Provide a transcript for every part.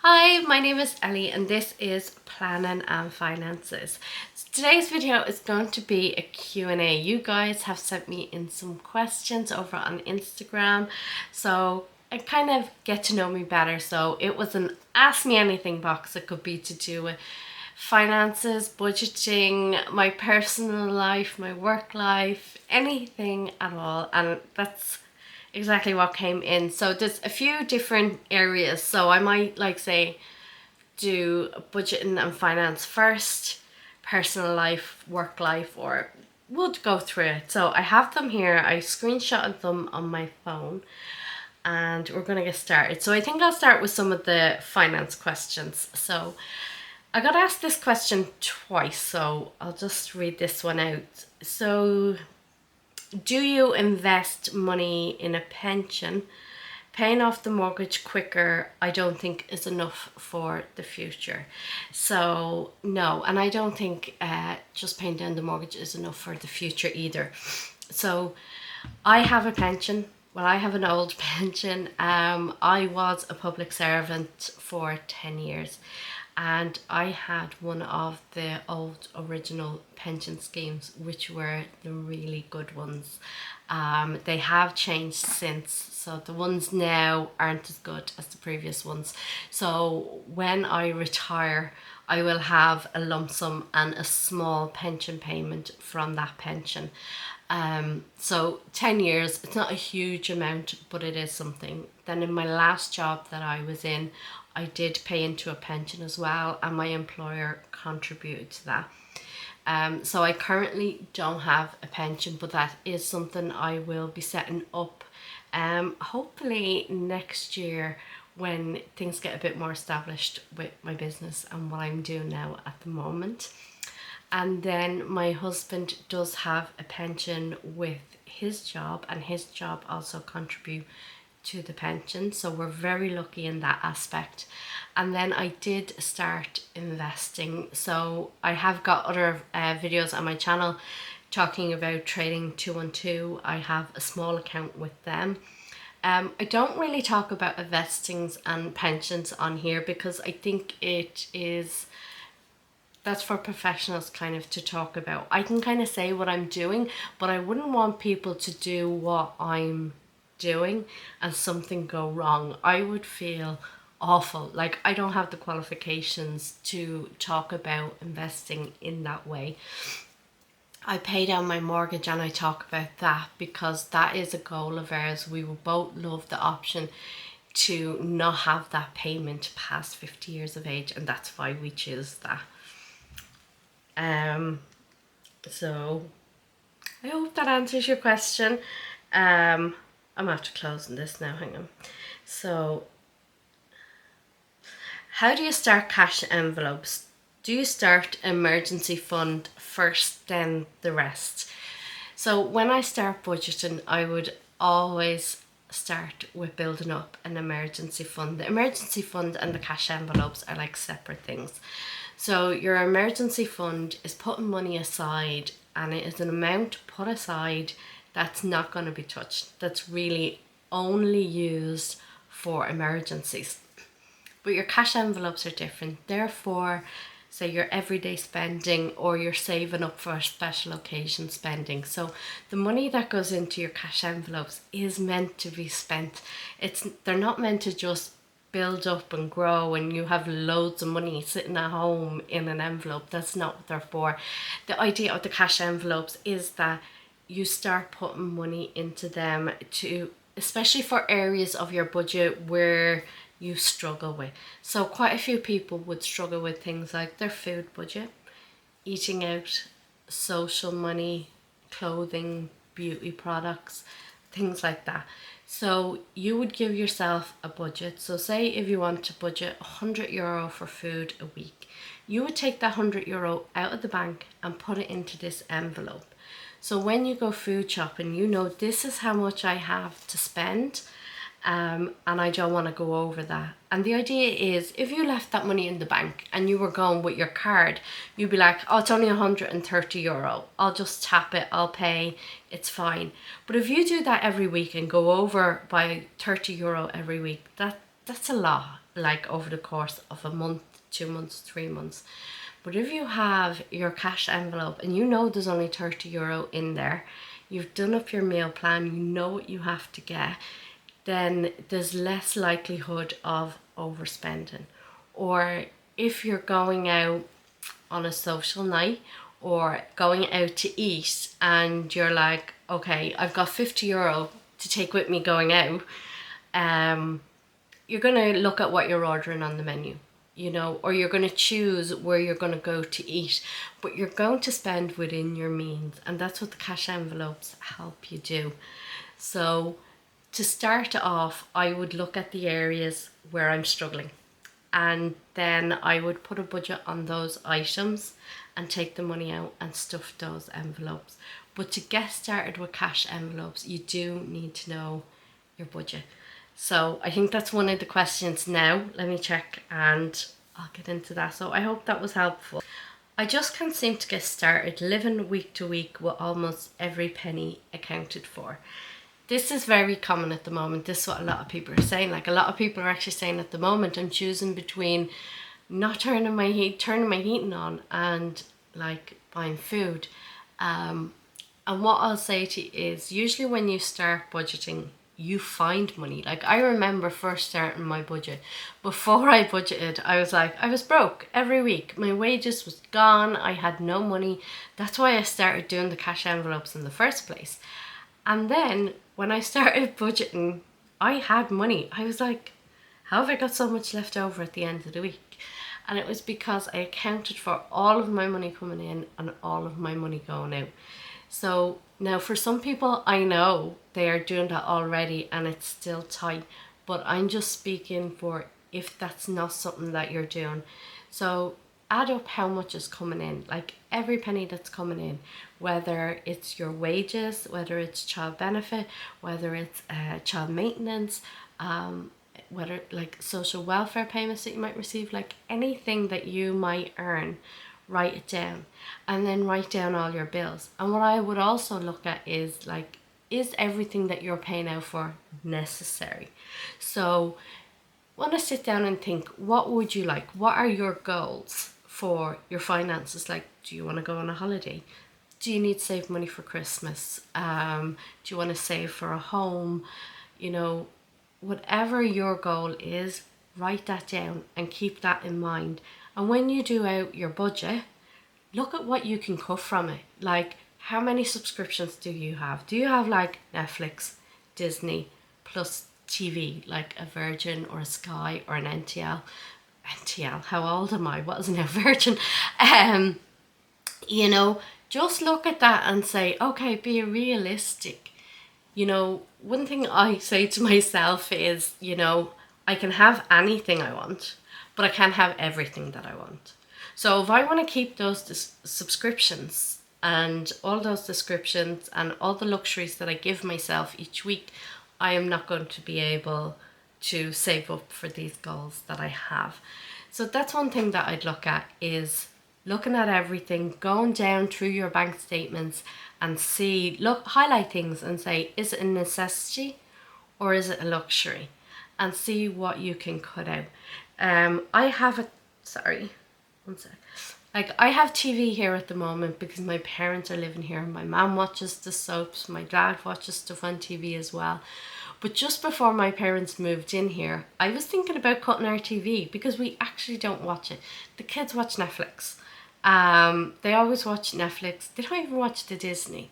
Hi, my name is Ellie and this is Planning and Finances. So today's video is going to be a Q&A. You guys have sent me in some questions over on Instagram, so I kind of get to know me better. So it was an ask me anything box. It could be to do with finances, budgeting, my personal life, my work life, anything at all. And that's exactly what came in. So there's a few different areas. So I might say do budgeting and finance first, personal life, work life, or we'll go through it. So I have them here. I screenshotted them on my phone and we're going to get started. So I think I'll start with some of the finance questions. So I got asked this question twice, so I'll just read this one out. So, do you invest money in a pension? Paying off the mortgage quicker, I don't think is enough for the future. So, no, and I don't think just paying down the mortgage is enough for the future either. So, I have a pension. Well, I have an old pension. I was a public servant for 10 years and I had one of the old original pension schemes, which were the really good ones. They have changed since, so the ones now aren't as good as the previous ones. So when I retire, I will have a lump sum and a small pension payment from that pension. So 10 years, it's not a huge amount, but it is something. Then in my last job that I was in, I did pay into a pension as well, and my employer contributed to that. So I currently don't have a pension, but that is something I will be setting up hopefully next year when things get a bit more established with my business and what I'm doing now at the moment. And then my husband does have a pension with his job, and his job also contribute to the pension, so we're very lucky in that aspect. And then I did start investing, so I have got other videos on my channel talking about Trading 212. I have a small account with them. I don't really talk about investings and pensions on here because I think that's for professionals kind of to talk about. I can kind of say what I'm doing, but I wouldn't want people to do what I'm doing and something go wrong. I would feel awful. Like I don't have the qualifications to talk about investing in that way. I pay down my mortgage and I talk about that because that is a goal of ours. We will both love the option to not have that payment past 50 years of age, and that's why we choose that. So I hope that answers your question. I'm after closing this now, hang on. So how do you start cash envelopes? Do you start emergency fund first, then the rest? So when I start budgeting, I would always start with building up an emergency fund. The emergency fund and the cash envelopes are like separate things. So your emergency fund is putting money aside, and it is an amount put aside that's not going to be touched. That's really only used for emergencies. But your cash envelopes are different. Therefore, say your everyday spending or you're saving up for special occasion spending. So the money that goes into your cash envelopes is meant to be spent. They're not meant to just build up and grow and you have loads of money sitting at home in an envelope. That's not what they're for. The idea of the cash envelopes is that you start putting money into them to, especially for areas of your budget where you struggle with. So quite a few people would struggle with things like their food budget, eating out, social money, clothing, beauty products, things like that. So you would give yourself a budget. So say if you want to budget €100 for food a week, you would take that €100 out of the bank and put it into this envelope. So when you go food shopping, you know this is how much I have to spend. And I don't want to go over that. And the idea is if you left that money in the bank and you were going with your card, you'd be like, oh, it's only €130. I'll just tap it, I'll pay, it's fine. But if you do that every week and go over by €30 every week, that's a lot. like over the course of a month, 2 months, 3 months. But if you have your cash envelope and you know there's only €30 in there, you've done up your meal plan, you know what you have to get, then there's less likelihood of overspending. Or if you're going out on a social night or going out to eat and you're like, okay, I've got €50 to take with me going out, you're going to look at what you're ordering on the menu, you know, or you're going to choose where you're going to go to eat, but you're going to spend within your means, and that's what the cash envelopes help you do. So to start off, I would look at the areas where I'm struggling, and then I would put a budget on those items and take the money out and stuff those envelopes. But to get started with cash envelopes, you do need to know your budget. So I think that's one of the questions now. Let me check and I'll get into that. So I hope that was helpful. I just can't seem to get started living week to week with almost every penny accounted for. This is very common at the moment. This is what a lot of people are saying. Like, a lot of people are actually saying at the moment, I'm choosing between not turning my heating on and like buying food. And what I'll say to you is, usually when you start budgeting, you find money. Like, I remember first starting my budget. Before I budgeted, I was broke every week. My wages was gone. I had no money. That's why I started doing the cash envelopes in the first place. And then when I started budgeting, I had money. I was like, how have I got so much left over at the end of the week? And it was because I accounted for all of my money coming in and all of my money going out. So now for some people, I know they are doing that already and it's still tight, but I'm just speaking for if that's not something that you're doing. So add up how much is coming in, like every penny that's coming in, whether it's your wages, whether it's child benefit, whether it's child maintenance, whether like social welfare payments that you might receive, like anything that you might earn, write it down, and then write down all your bills. And what I would also look at is like, is everything that you're paying out for necessary? So want to sit down and think, what would you like? What are your goals for your finances? Like, do you want to go on a holiday? Do you need to save money for Christmas? Do you want to save for a home? You know, whatever your goal is, write that down and keep that in mind. And when you do out your budget, look at what you can cut from it. Like, how many subscriptions do you have? Do you have like Netflix, Disney, plus TV, like a Virgin or a Sky or an NTL? NTL, how old am I? What is now Virgin? You know, just look at that and say, okay, be realistic. You know, one thing I say to myself is, you know, I can have anything I want, but I can't have everything that I want. So if I want to keep those subscriptions and all those descriptions and all the luxuries that I give myself each week, I am not going to be able to save up for these goals that I have. So that's one thing that I'd look at, is looking at everything, going down through your bank statements and see, look, highlight things and say, is it a necessity or is it a luxury? And see what you can cut out. I have a, sorry, one sec. Like, I have TV here at the moment because my parents are living here. My mum watches the soaps, my dad watches stuff on TV as well. But just before my parents moved in here, I was thinking about cutting our TV because we actually don't watch it. The kids watch Netflix. They always watch Netflix. They don't even watch the Disney.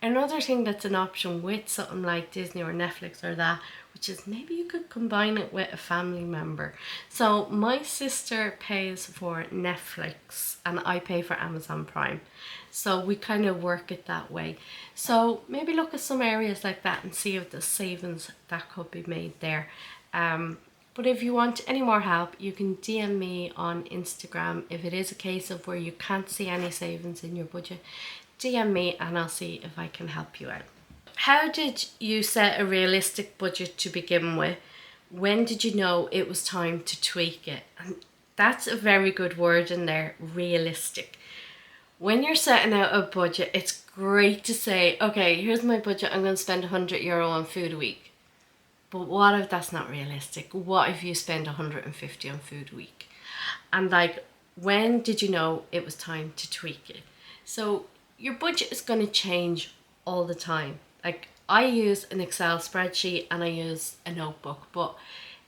Another thing that's an option with something like Disney or Netflix or that, which is maybe you could combine it with a family member. So my sister pays for Netflix and I pay for Amazon Prime. So we kind of work it that way. So maybe look at some areas like that and see if the savings that could be made there. But if you want any more help, you can DM me on Instagram. If it is a case of where you can't see any savings in your budget, DM me and I'll see if I can help you out. How did you set a realistic budget to begin with? When did you know it was time to tweak it? And that's a very good word in there, realistic. When you're setting out a budget, it's great to say, okay, here's my budget. I'm going to spend €100 on food a week. But what if that's not realistic? What if you spend 150 on food a week? And like, when did you know it was time to tweak it? So your budget is going to change all the time. Like, I use an Excel spreadsheet and I use a notebook, but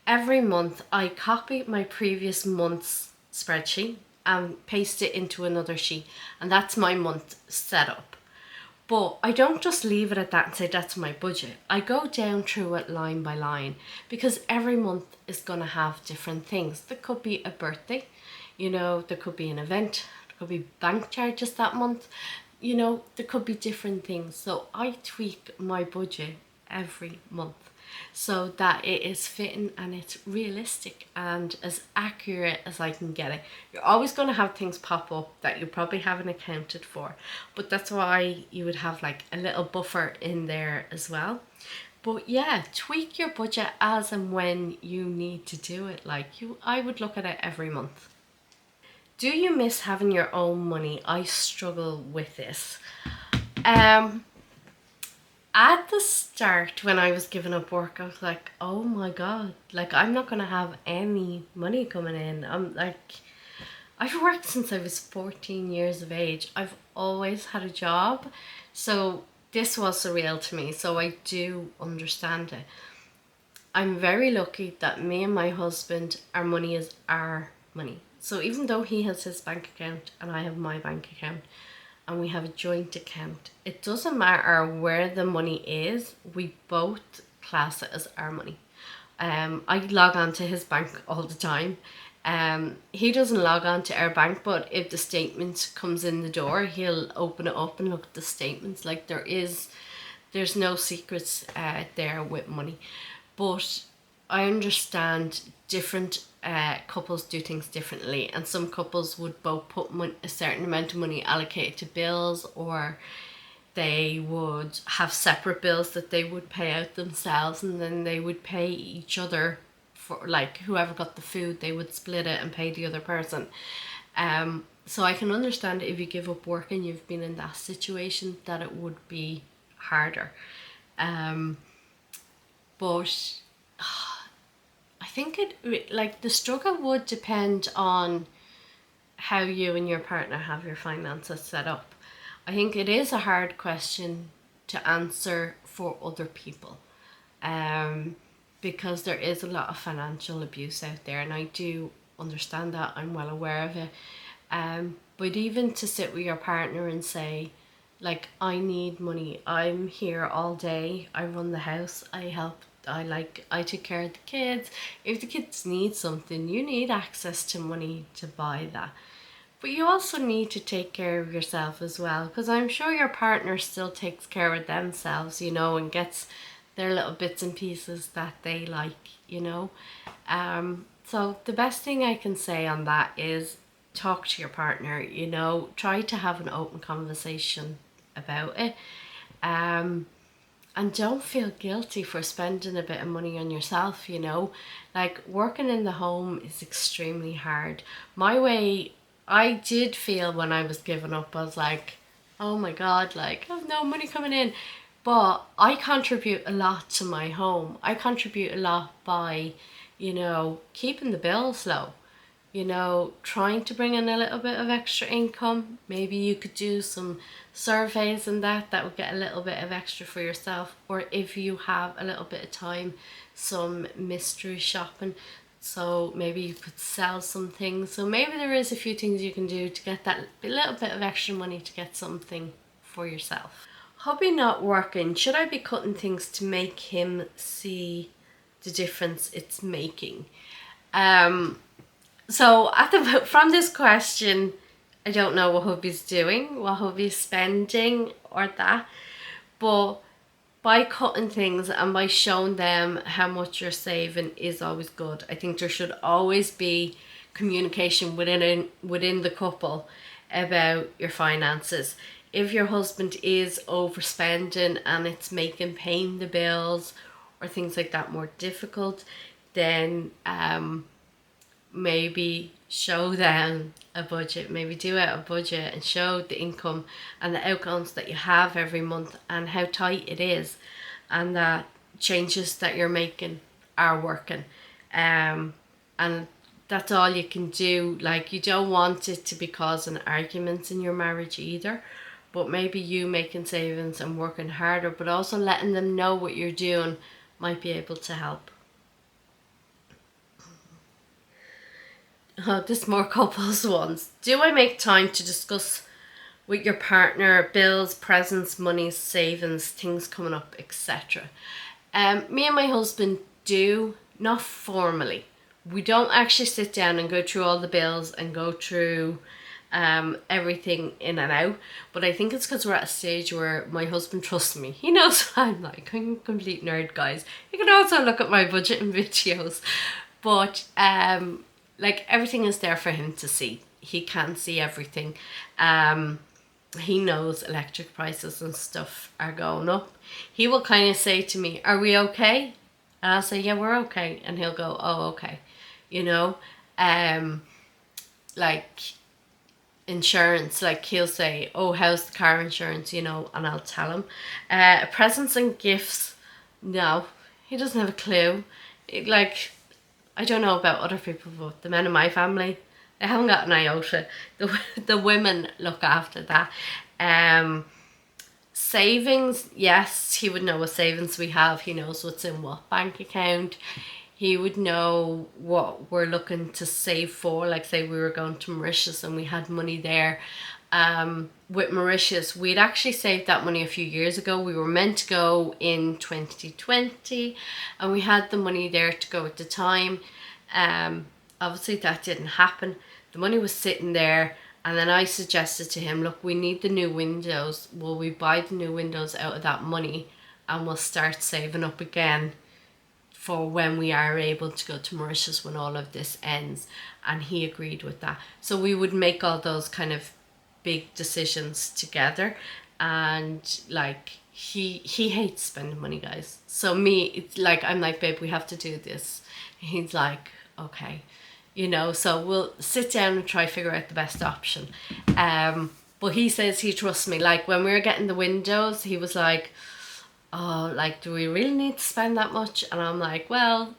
every month I copy my previous month's spreadsheet and paste it into another sheet, and that's my month setup. But I don't just leave it at that and say that's my budget. I go down through it line by line, because every month is going to have different things. There could be a birthday, there could be an event, there could be bank charges that month, there could be different things. So I tweak my budget every month so that it is fitting and it's realistic and as accurate as I can get it. You're always going to have things pop up that you probably haven't accounted for, but that's why you would have like a little buffer in there as well. But yeah, tweak your budget as and when you need to do it. I would look at it every month. Do you miss having your own money? I struggle with this. At the start, when I was giving up work, I was like, oh my God, like, I'm not going to have any money coming in. I've worked since I was 14 years of age. I've always had a job. So this was surreal to me. So I do understand it. I'm very lucky that me and my husband, our money is our money. So even though he has his bank account and I have my bank account, and we have a joint account, it doesn't matter where the money is, we both class it as our money. I log on to his bank all the time. He doesn't log on to our bank, but if the statement comes in the door, he'll open it up and look at the statements. Like, there's no secrets there with money. But I understand different couples do things differently, and some couples would both put a certain amount of money allocated to bills, or they would have separate bills that they would pay out themselves, and then they would pay each other for, like, whoever got the food, they would split it and pay the other person. So I can understand if you give up work and you've been in that situation, that it would be harder. But I think the struggle would depend on how you and your partner have your finances set up. I think it is a hard question to answer for other people, because there is a lot of financial abuse out there, and I do understand that. I'm well aware of it. But even to sit with your partner and say, like, I need money, I'm here all day, I run the house, I help, I take care of the kids. If the kids need something, you need access to money to buy that. But you also need to take care of yourself as well, because I'm sure your partner still takes care of themselves, and gets their little bits and pieces that they like. So the best thing I can say on that is talk to your partner, try to have an open conversation about it. And don't feel guilty for spending a bit of money on yourself, Like, working in the home is extremely hard. I did feel when I was giving up, I was like, oh my God, like, I have no money coming in. But I contribute a lot to my home. I contribute a lot by, keeping the bills low. Trying to bring in a little bit of extra income. Maybe you could do some surveys and that would get a little bit of extra for yourself. Or if you have a little bit of time, some mystery shopping. So maybe you could sell some things. So maybe there is a few things you can do to get that little bit of extra money to get something for yourself. Hobby not working. Should I be cutting things to make him see the difference it's making? So from this question, I don't know what hubby's doing, what hubby's spending or that, but by cutting things and by showing them how much you're saving is always good. I think there should always be communication within the couple about your finances. If your husband is overspending and it's making paying the bills or things like that more difficult, then maybe show them a budget, maybe do out a budget and show the income and the outcomes that you have every month and how tight it is, and that changes that you're making are working. And that's all you can do. Like, you don't want it to be causing arguments in your marriage either, but maybe you making savings and working harder, but also letting them know what you're doing might be able to help. Oh, this more couples ones. Do I make time to discuss with your partner bills, presents, money, savings, things coming up, etc.? Me and my husband do, not formally. We don't actually sit down and go through all the bills and go through everything in and out, but I think it's because we're at a stage where my husband trusts me. He knows what I'm like. I'm a complete nerd, guys. You can also look at my budgeting videos, but like, everything is there for him to see. He can see everything. He knows electric prices and stuff are going up. He will kind of say to me, "Are we okay?" And I'll say, "Yeah, we're okay." And he'll go, "Oh, okay." You know, like insurance, like he'll say, "Oh, how's the car insurance?" You know, and I'll tell him. Presents and gifts, no, he doesn't have a clue. Like, I don't know about other people, but the men in my family, they haven't got an iota. The women look after that. Savings, yes, he would know what savings we have. He knows what's in what bank account. He would know what we're looking to save for. Like, say we were going to Mauritius and we had money there. With Mauritius, we'd actually saved that money a few years ago. We were meant to go in 2020 and we had the money there to go at the time. Obviously that didn't happen. The money was sitting there, and then I suggested to him, "Look, we need the new windows. Will we buy the new windows out of that money and we'll start saving up again for when we are able to go to Mauritius when all of this ends?" And he agreed with that. So we would make all those kind of big decisions together. And like, he hates spending money, guys. So me, it's like, I'm like, "Babe, we have to do this." He's like, "Okay." You know, so we'll sit down and try figure out the best option. But he says he trusts me. Like, when we were getting the windows, he was like, "Oh, like, do we really need to spend that much?" And I'm like, "Well,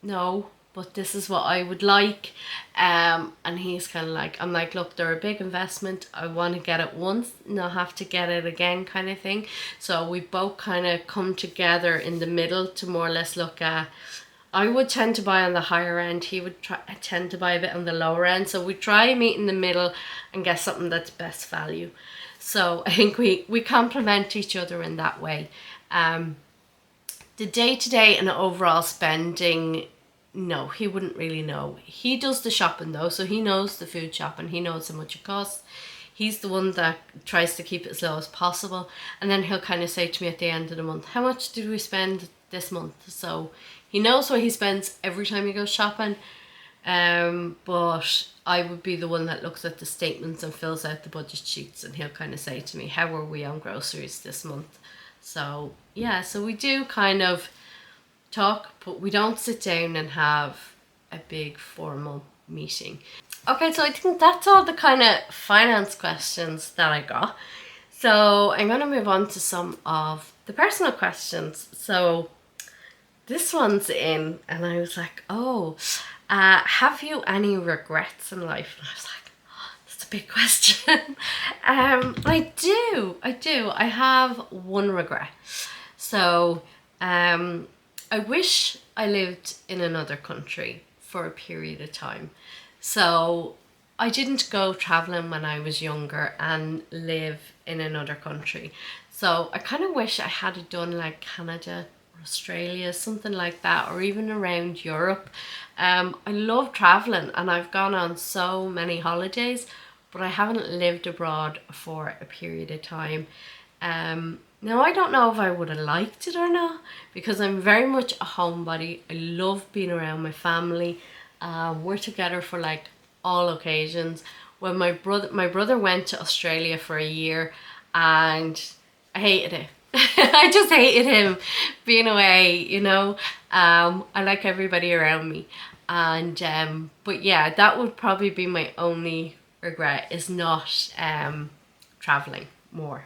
no, but this is what I would like." And he's kind of like, I'm like, "Look, they're a big investment. I want to get it once, not have to get it again," kind of thing. So we both kind of come together in the middle to more or less look at, I would tend to buy on the higher end. He would tend to buy a bit on the lower end. So we try and meet in the middle and get something that's best value. So I think we complement each other in that way. The day-to-day and overall spending, no, he wouldn't really know. He does the shopping though, so he knows the food shopping. He knows how much it costs. He's the one that tries to keep it as low as possible. And then he'll kind of say to me at the end of the month, "How much did we spend this month?" So he knows what he spends every time he goes shopping. But I would be the one that looks at the statements and fills out the budget sheets, and he'll kind of say to me, "How are we on groceries this month?" So yeah, so we do kind of talk, but we don't sit down and have a big formal meeting. Okay, so I think that's all the kind of finance questions that I got. So I'm going to move on to some of the personal questions. So this one's in, and I was like, "Oh, have you any regrets in life?" And I was like, "Oh, that's a big question." I do. I have one regret. So I wish I lived in another country for a period of time. So I didn't go traveling when I was younger and live in another country. So I kind of wish I had done like Canada, Australia, something like that, or even around Europe. I love traveling and I've gone on so many holidays, but I haven't lived abroad for a period of time. Now I don't know if I would have liked it or not, because I'm very much a homebody. I love being around my family. We're together for like all occasions. When my brother went to Australia for a year, and I hated it. I just hated him being away, you know. I like everybody around me, and but yeah, that would probably be my only regret, is not traveling more.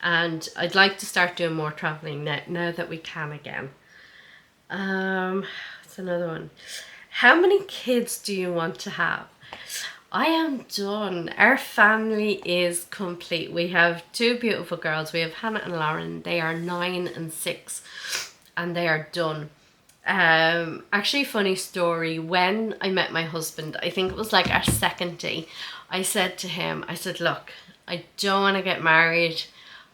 And I'd like to start doing more traveling now that we can again. That's another one. How many kids do you want to have? I am done. Our family is complete. We have two beautiful girls. We have Hannah and Lauren. They are 9 and 6, and they are done. Actually, funny story. When I met my husband, I think it was like our second day, I said to him, I said, look, I don't want to get married.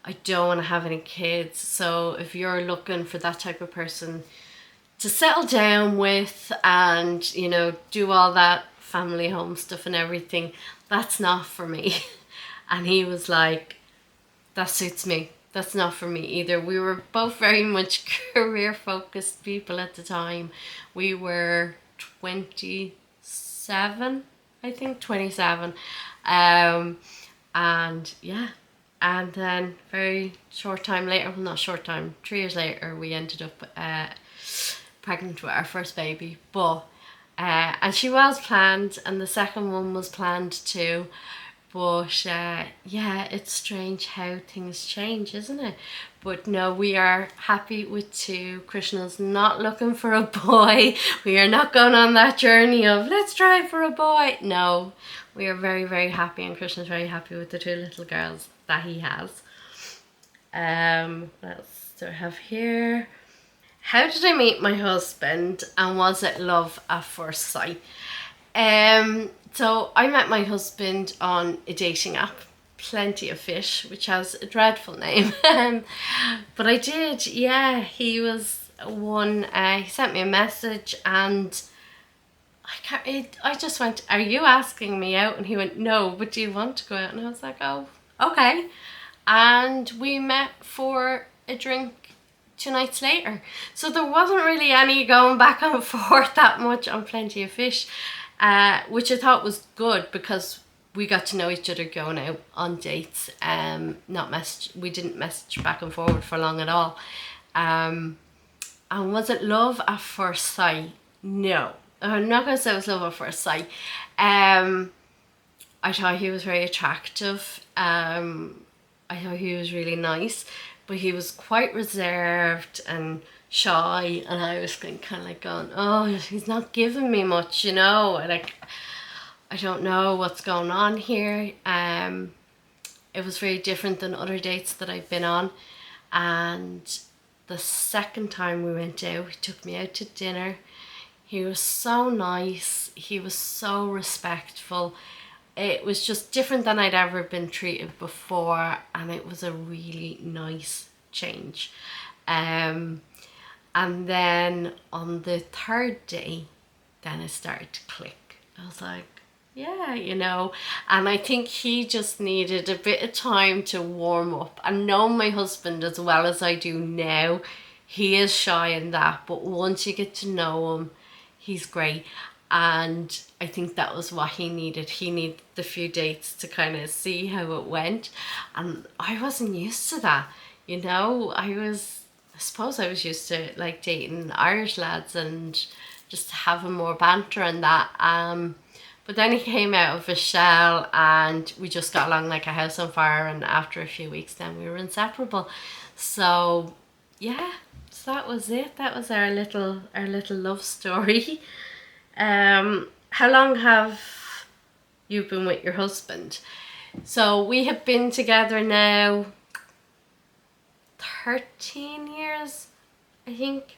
I don't want to have any kids. So if you're looking for that type of person to settle down with and, you know, do all that family home stuff and everything, that's not for me. And he was like, that suits me. That's not for me either. We were both very much career focused people at the time. We were 27, I think, 27. And yeah, and then very short time later, well, not short time, 3 years later, we ended up pregnant with our first baby. But and she was planned, and the second one was planned too. But yeah, it's strange how things change, isn't it? But no, we are happy with two. Krishna's not looking for a boy. We are not going on that journey of let's try for a boy. No, we are very, very happy, and Krishna's very happy with the two little girls that he has. What else do I have here? How did I meet my husband, and was it love at first sight? So I met my husband on a dating app, Plenty of Fish, which has a dreadful name. But I did, yeah, he was one, he sent me a message, and I just went, are you asking me out? And he went, no, but do you want to go out? And I was like, oh, okay. And we met for a drink 2 nights later. So there wasn't really any going back and forth that much on Plenty of Fish, which I thought was good because we got to know each other going out on dates. We didn't message back and forward for long at all. And was it love at first sight? No, I'm not gonna say it was love at first sight. I thought he was very attractive. I thought he was really nice, but he was quite reserved and shy, and I was kind of like going, oh, he's not giving me much, you know, like I don't know what's going on here. It was very different than other dates that I've been on. And the second time we went out, he took me out to dinner. He was so nice, he was so respectful. It was just different than I'd ever been treated before, and it was a really nice change. And then on the third day, then it started to click. I was like, yeah, you know, and I think he just needed a bit of time to warm up. And knowing my husband as well as I do now, he is shy in that, but once you get to know him, he's great. And I think that was what he needed. He needed the few dates to kind of see how it went. And I wasn't used to that, you know. I suppose I was used to like dating Irish lads and just having more banter and that. But then he came out of his shell and we just got along like a house on fire, and after a few weeks then we were inseparable. So yeah, so that was it. That was our little love story. How long have you been with your husband? So we have been together now 13 years, I think.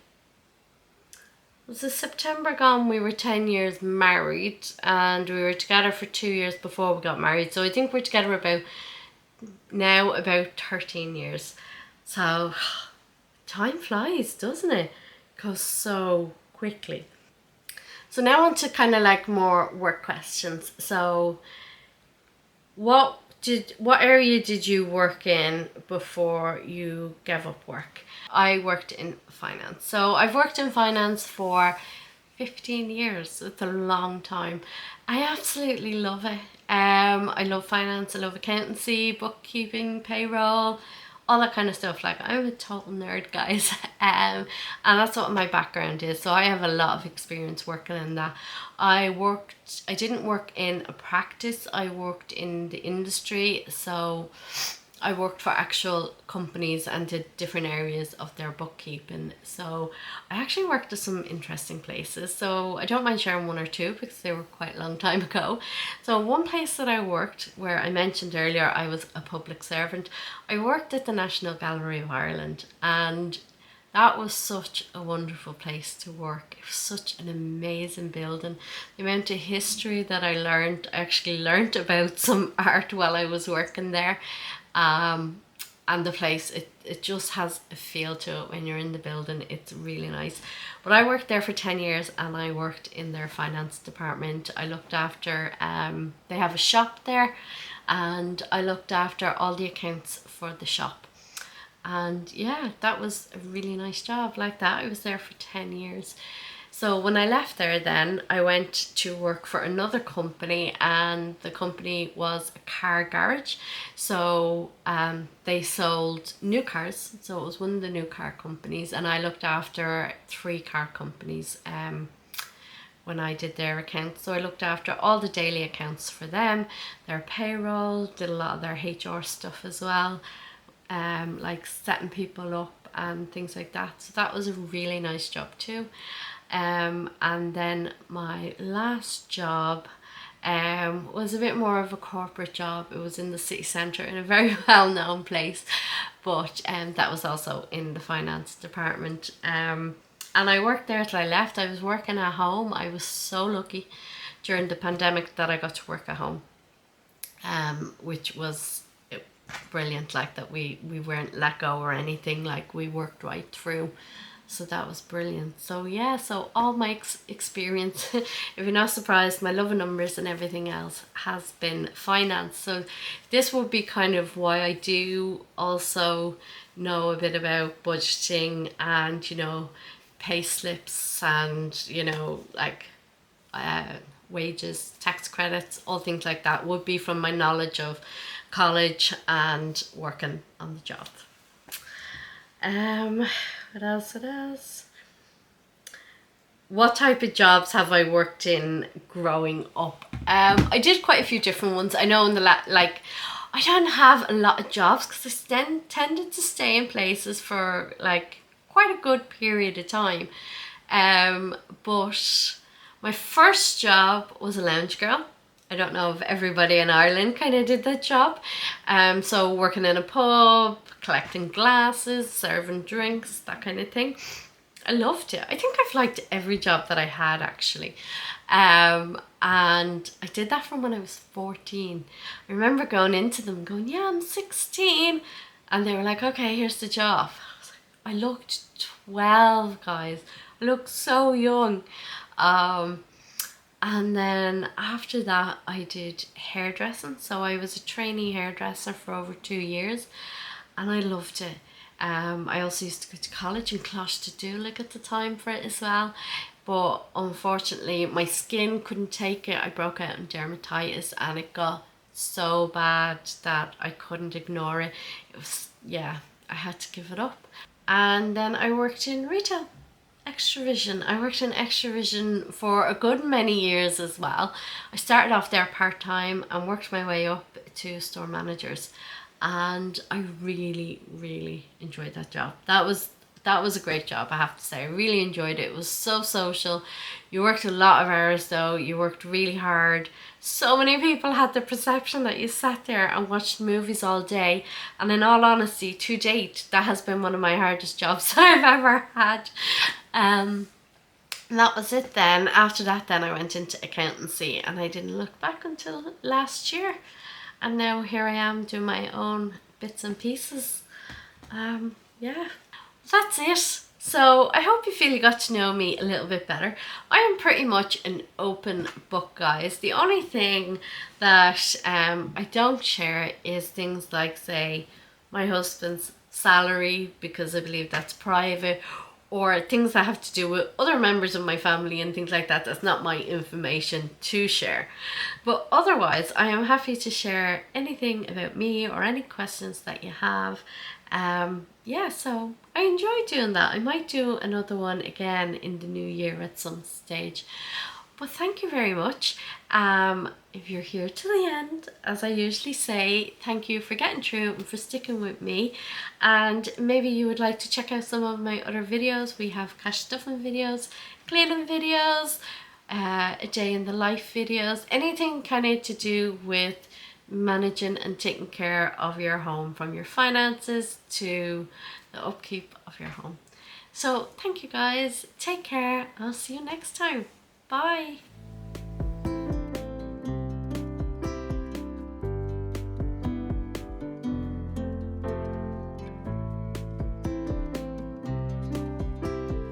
Was it September gone? We were 10 years married, and we were together for 2 years before we got married. So I think we're together about 13 years. So time flies, doesn't it? It goes so quickly. So now on to kind of like more work questions. So what area did you work in before you gave up work? I worked in finance. So I've worked in finance for 15 years. It's a long time. I absolutely love it. I love finance, I love accountancy, bookkeeping, payroll, all that kind of stuff. Like, I'm a total nerd, guys. And that's what my background is. So I have a lot of experience working in that. I didn't work in a practice, I worked in the industry. So I worked for actual companies and did different areas of their bookkeeping. So I actually worked at some interesting places. So I don't mind sharing one or two because they were quite a long time ago. So one place that I worked, where I mentioned earlier I was a public servant, I worked at the National Gallery of Ireland, and that was such a wonderful place to work. It was such an amazing building. The amount of history that I actually learned about some art while I was working there. Um, and the place, it just has a feel to it when you're in the building. It's really nice. But I worked there for 10 years and I worked in their finance department. I looked after, they have a shop there, and I looked after all the accounts for the shop. And yeah, that was a really nice job like that. I was there for 10 years. So when I left there, then I went to work for another company, and the company was a car garage. So they sold new cars. So it was one of the new car companies, and I looked after 3 car companies when I did their accounts. So I looked after all the daily accounts for them, their payroll, did a lot of their HR stuff as well, like setting people up and things like that. So that was a really nice job too. And then my last job was a bit more of a corporate job. It was in the city centre in a very well-known place, but that was also in the finance department. And I worked there till I left. I was working at home. I was so lucky during the pandemic that I got to work at home, which was brilliant. Like that we weren't let go or anything, like we worked right through. So that was brilliant. So yeah, so all my experience, if you're not surprised, my love of numbers and everything else has been finance. So this would be kind of why I do also know a bit about budgeting and, you know, pay slips and, you know, like wages, tax credits, all things like that would be from my knowledge of college and working on the job. What else? What type of jobs have I worked in growing up? I did quite a few different ones. I know in the like, I don't have a lot of jobs because I tended to stay in places for like quite a good period of time. But my first job was a lounge girl. I don't know if everybody in Ireland kind of did that job. So working in a pub, collecting glasses, serving drinks, that kind of thing. I loved it. I think I've liked every job that I had actually. And I did that from when I was 14. I remember going into them going, yeah, I'm 16. And they were like, okay, here's the job. I looked 12, guys. I looked so young. And then after that, I did hairdressing. So I was a trainee hairdresser for over 2 years, and I loved it. I also used to go to college in Closh-to-Doolig at the time for it as well. But unfortunately, my skin couldn't take it. I broke out in dermatitis, and it got so bad that I couldn't ignore it. It was, yeah, I had to give it up. And then I worked in retail. Extravision. I worked in Extravision for a good many years as well. I started off there part-time and worked my way up to store managers, and I really enjoyed that job. That was a great job, I have to say. I really enjoyed it. It was so social. You worked a lot of hours though. You worked really hard. So many people had the perception that you sat there and watched movies all day. And in all honesty, to date, that has been one of my hardest jobs I've ever had. And that was it then. After that then I went into accountancy, and I didn't look back until last year. And now here I am doing my own bits and pieces. Yeah, that's it. So I hope you feel you got to know me a little bit better. I am pretty much an open book, guys. The only thing that I don't share is things like, say, my husband's salary, because I believe that's private, or things that have to do with other members of my family and things like that. That's not my information to share. But otherwise, I am happy to share anything about me or any questions that you have. Yeah, so I enjoy doing that. I might do another one again in the new year at some stage. But thank you very much. If you're here to the end, as I usually say, thank you for getting through and for sticking with me. And maybe you would like to check out some of my other videos. We have cash stuffing videos, cleaning videos, a day in the life videos, anything kind of to do with managing and taking care of your home, from your finances to the upkeep of your home. So thank you guys, take care, I'll see you next time. Bye.